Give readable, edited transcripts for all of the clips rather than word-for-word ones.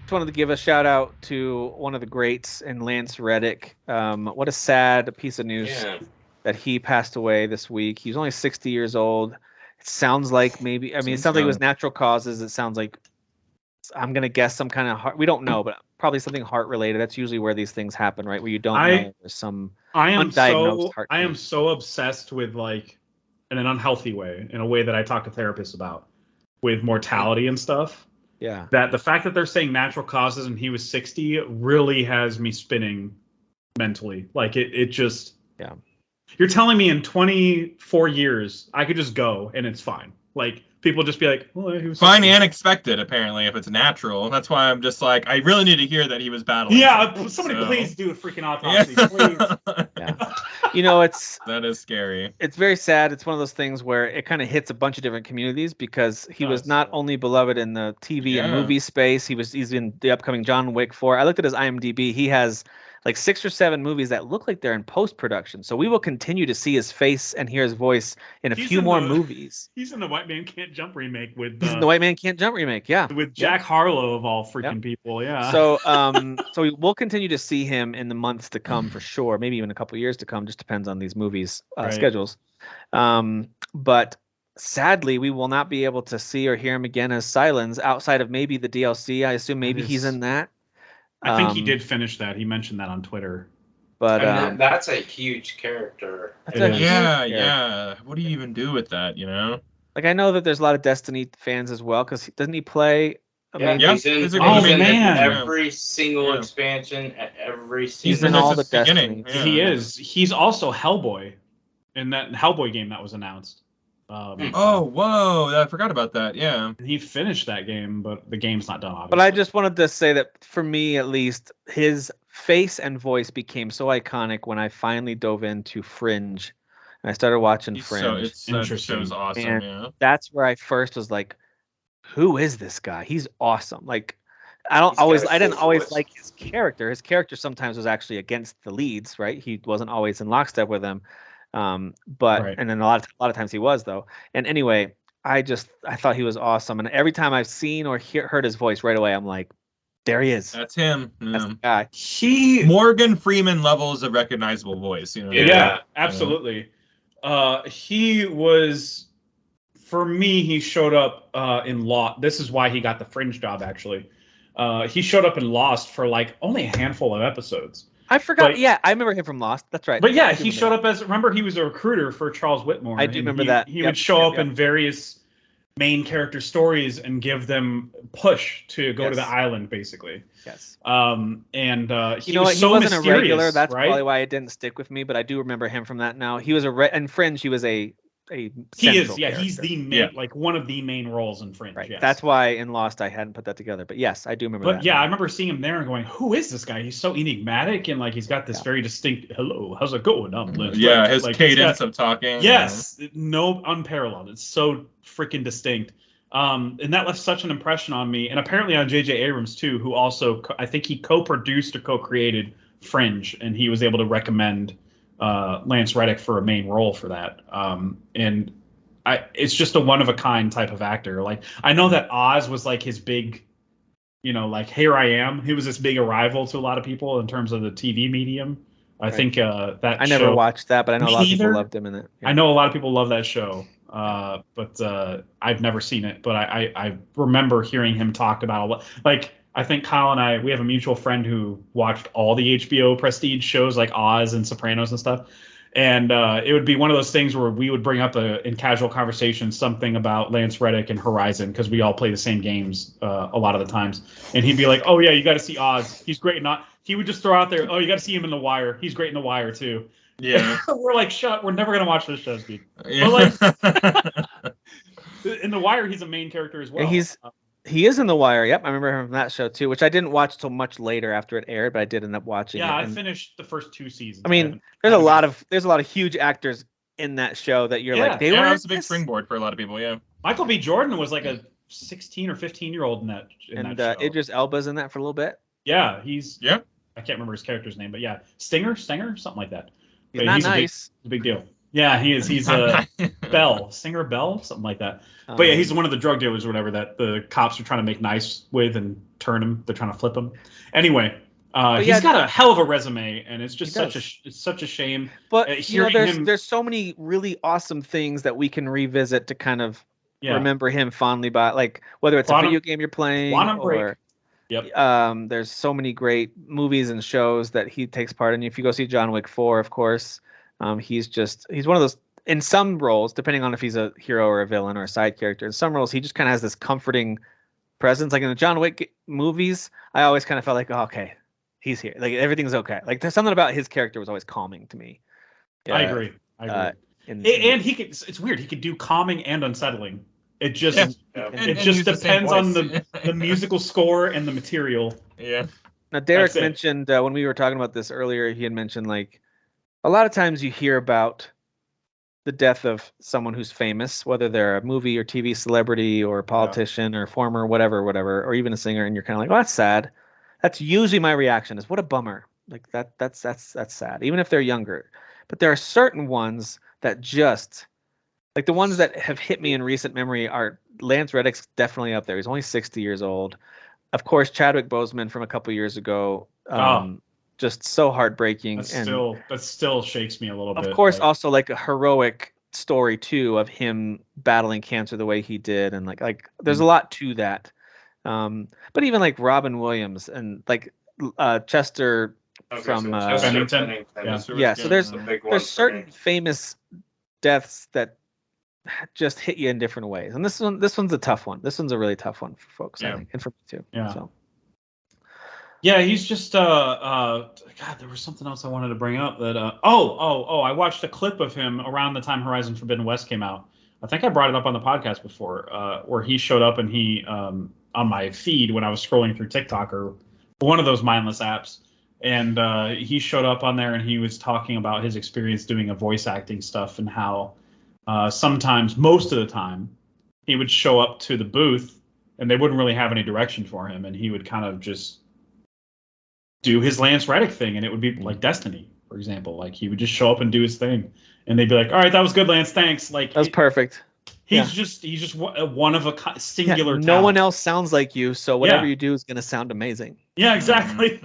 just wanted to give a shout out to one of the greats in Lance Reddick. What a sad piece of news that he passed away this week. He was only 60 years old. It sounds like maybe, I mean, it sounds like it was natural causes. It sounds like, I'm going to guess some kind of heart, we don't know, but probably something heart related. That's usually where these things happen, right? Where you don't know there's some undiagnosed heart. I am so obsessed with, like, in an unhealthy way, in a way that I talk to therapists about, with mortality and stuff. Yeah. That the fact that they're saying natural causes and he was 60 really has me spinning mentally. Like, it just... Yeah. You're telling me in 24 years, I could just go and it's fine. Like, people just be like, well, he was fine and expected, apparently, if it's natural. That's why I'm just like, I really need to hear that he was battling. Yeah, somebody please do a freaking autopsy, please. Yeah. You know, that is scary. It's very sad. It's one of those things where it kind of hits a bunch of different communities because he was not only beloved in the TV and movie space. He's in the upcoming John Wick 4. I looked at his IMDb. He has like 6 or 7 movies that look like they're in post-production. So we will continue to see his face and hear his voice in a few more movies. He's in the White Man Can't Jump remake with... He's in the White Man Can't Jump remake, yeah. With Jack Harlow, of all freaking people, yeah. So so we'll continue to see him in the months to come for sure. Maybe even a couple of years to come. Just depends on these movies' schedules. But sadly, we will not be able to see or hear him again as Silence outside of maybe the DLC. I assume maybe he's in that. I think he did finish that. He mentioned that on Twitter. But that's a huge character. Yeah. What do you even do with that, you know? Like, I know that there's a lot of Destiny fans as well, because doesn't he play? He's in every single expansion, every season. He's in all the Destiny. Yeah. He is. He's also Hellboy in that Hellboy game that was announced. Whoa! I forgot about that. Yeah, he finished that game, but the game's not done. Obviously. But I just wanted to say that for me, at least, his face and voice became so iconic when I finally dove into Fringe, and I started watching Fringe. Interesting. It was awesome. And that's where I first was like, "Who is this guy? He's awesome!" Like, I didn't always like his character. His character sometimes was actually against the leads, right? He wasn't always in lockstep with them. And then a lot of times he was, though. And anyway, I thought he was awesome, and every time I've seen or heard his voice, right away I'm like, there he is. That's him. That's the guy. Morgan Freeman levels of recognizable voice, you know. Yeah, absolutely. He was, for me, he showed up in Lost. This is why he got the Fringe job, actually. He showed up in Lost for like only a handful of episodes. I forgot. I remember him from Lost. That's right. But yeah, he showed up as... Remember, he was a recruiter for Charles Whitmore. I do remember that. He would show up in various main character stories and give them push to go to the island, basically. Yes. He you know what? He wasn't a regular. That's probably why it didn't stick with me. But I do remember him from that now. He was in Fringe. He was a he's the main, like one of the main roles in Fringe. Right. Yes. That's why in Lost I hadn't put that together. But yes, I do remember that. But yeah, I remember seeing him there and going, "Who is this guy? He's so enigmatic and like he's got this very distinct hello, how's it going?" His cadence of talking. Yes, no unparalleled. It's so freaking distinct. And that left such an impression on me, and apparently on J.J. Abrams too, who also I think he co-produced or co-created Fringe, and he was able to recommend Lance Reddick for a main role for that. It's just a one-of-a-kind type of actor. Like, I know that Oz was like his big, like, here I am. He was this big arrival to a lot of people in terms of the TV medium. I think that I never watched that, but I know a lot of people loved him in it. Yeah. I know a lot of people love that show, but I've never seen it. But I remember hearing him talked about a lot. Like, I think Kyle and we have a mutual friend who watched all the HBO prestige shows like Oz and Sopranos and stuff. And it would be one of those things where we would bring up in casual conversation something about Lance Reddick and Horizon, because we all play the same games a lot of the times. And he'd be like, "Oh yeah, you got to see Oz. He's great." He would just throw out there, "Oh, you got to see him in The Wire. He's great in The Wire too." Yeah. We're like, "Shut! We're never gonna watch this show, Steve." Yeah. But like, in The Wire, he's a main character as well. Yeah, he is in The Wire. Yep, I remember him from that show too, which I didn't watch till much later after it aired, but I did end up watching. Yeah, it. I finished the first 2 seasons. I mean, there's a lot of huge actors in that show that you're like, they were. That was a big springboard for a lot of people. Yeah. Michael B. Jordan was like a 16 or 15-year-old in that show. Idris Elba's in that for a little bit. Yeah, I can't remember his character's name, but yeah, Stinger, something like that. He's not nice. He's a big deal. Yeah, he is. He's Bell, Singer Bell, something like that. But yeah, he's one of the drug dealers or whatever that the cops are trying to make nice with and turn him. They're trying to flip him. Anyway, he's got a hell of a resume, and it's just such a shame. But there's so many really awesome things that we can revisit to kind of remember him fondly by, like whether it's a video game you're playing or. Yep. There's so many great movies and shows that he takes part in. If you go see John Wick 4, of course, he's one of those, in some roles, depending on if he's a hero or a villain or a side character, in some roles he just kind of has this comforting presence. Like in the John Wick movies, I always kind of felt like, oh, okay, he's here. Like everything's okay. Like there's something about his character was always calming to me. I agree. And he could, it's weird. He could do calming and unsettling. It just depends on the musical score and the material. Yeah. Now Derek mentioned when we were talking about this earlier, he had mentioned like a lot of times you hear about the death of someone who's famous, whether they're a movie or TV celebrity or a politician or former whatever, or even a singer, and you're kind of like, "Oh, that's sad." That's usually my reaction is, "What a bummer." Like that's sad, even if they're younger. But there are certain ones that just like the ones that have hit me in recent memory are Lance Reddick's definitely up there. He's only 60 years old. Of course, Chadwick Boseman from a couple years ago. Just so heartbreaking. That still shakes me a little bit. Of course, also like a heroic story too of him battling cancer the way he did, and like there's a lot to that. But even like Robin Williams and like Chester from Bennington. Yeah. So there's certain famous deaths that just hit you in different ways, and this one's a tough one. This one's a really tough one for folks, I think, and for me too. Yeah. So. Yeah, he's just God, there was something else I wanted to bring up that I watched a clip of him around the time Horizon Forbidden West came out. I think I brought it up on the podcast before, where he showed up and he on my feed when I was scrolling through TikTok or one of those mindless apps, and he showed up on there and he was talking about his experience doing a voice acting stuff and how sometimes, most of the time, he would show up to the booth and they wouldn't really have any direction for him, and he would kind of just do his Lance Reddick thing, and it would be like Destiny, for example. Like he would just show up and do his thing, and they'd be like, "All right, that was good, Lance. Thanks." Like that was perfect. He's just one of a singular. No talent. One else sounds like you, so whatever you do is going to sound amazing. Yeah, exactly.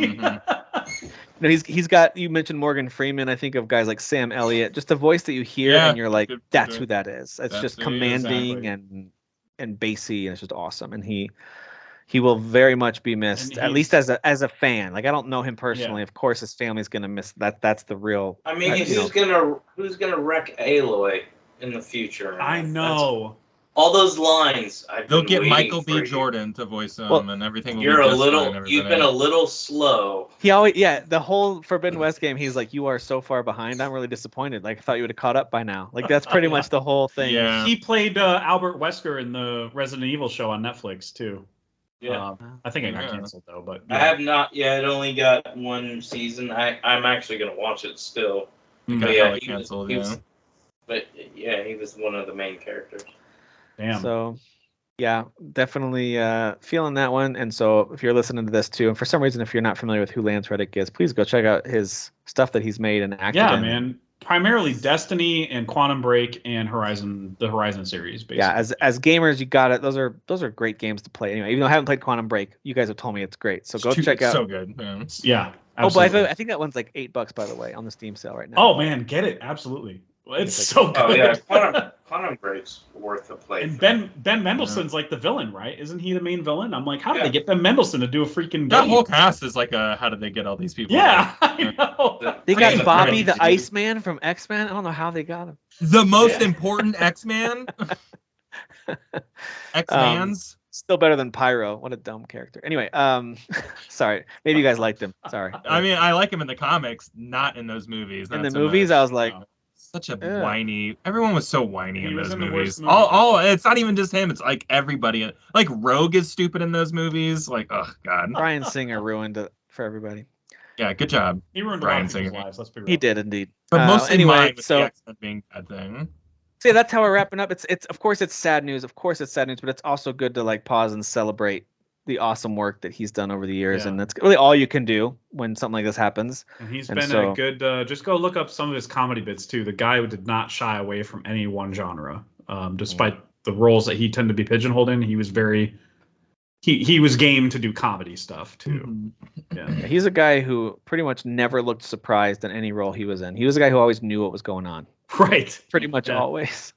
He's got. You mentioned Morgan Freeman. I think of guys like Sam Elliott. Just the voice that you hear, and you're like, "That's who that is." It's just commanding and bassy, and it's just awesome. And he will very much be missed, at least as a fan. Like I don't know him personally. Of course, his family's gonna miss that. That's the real. I mean, who's gonna wreck Aloy in the future? I know. All those lines. They'll get Michael B. Jordan to voice him, and everything. You've been a little slow. He always, the whole Forbidden West game. He's like, "You are so far behind. I'm really disappointed. Like I thought you would have caught up by now." Like that's pretty much the whole thing. Yeah. He played Albert Wesker in the Resident Evil show on Netflix too. Yeah, I think it got canceled though, but I have not yet. Only got one season. I'm actually gonna watch it still. But canceled. But he was one of the main characters. Damn. So, yeah, definitely feeling that one. And so, if you're listening to this too, and for some reason, if you're not familiar with who Lance Reddick is, please go check out his stuff that he's made and acted in. Yeah, man. Primarily Destiny and Quantum Break and the Horizon series, basically. Yeah, as gamers, you got it. Those are great games to play. Anyway, even though I haven't played Quantum Break, you guys have told me it's great. So go check out. So good. Yeah. Absolutely. But I think that one's like $8, by the way, on the Steam sale right now. Oh man, get it! Absolutely. It's so good. Oh yeah, Quantum Break's worth a play. And Ben Mendelsohn's like the villain, right? Isn't he the main villain? I'm like, how did they get Ben Mendelsohn to do a freaking game? That whole cast is like, how did they get all these people? Yeah, I know. They got Bobby the Iceman from X-Men. I don't know how they got him. The most important X-Man. X-Mans. Still better than Pyro. What a dumb character. Anyway, sorry. Maybe you guys liked him. Sorry. I mean, I like him in the comics, not in those movies. In the movies, I was like, such a whiny. Everyone was so whiny in those movies. All it's not even just him. It's like everybody. Like Rogue is stupid in those movies. Like, oh god. Bryan Singer ruined it for everybody. Yeah, good job. He ruined Bryan Singer's Singer. lives. Let's be real. He did indeed. But mostly anyway, so the X-Men being bad thing. So yeah, that's how we're wrapping up. It's of course it's sad news. Of course it's sad news, but it's also good to like pause and celebrate the awesome work that he's done over the years, Yeah. and that's really all you can do when something like this happens. And he's been a good. Just go look up some of his comedy bits too. The guy who did not shy away from any one genre, despite the roles that he tended to be pigeonholed in. He was very. He was game to do comedy stuff too. Yeah, he's a guy who pretty much never looked surprised in any role he was in. He was a guy who always knew what was going on. Right. Pretty much always.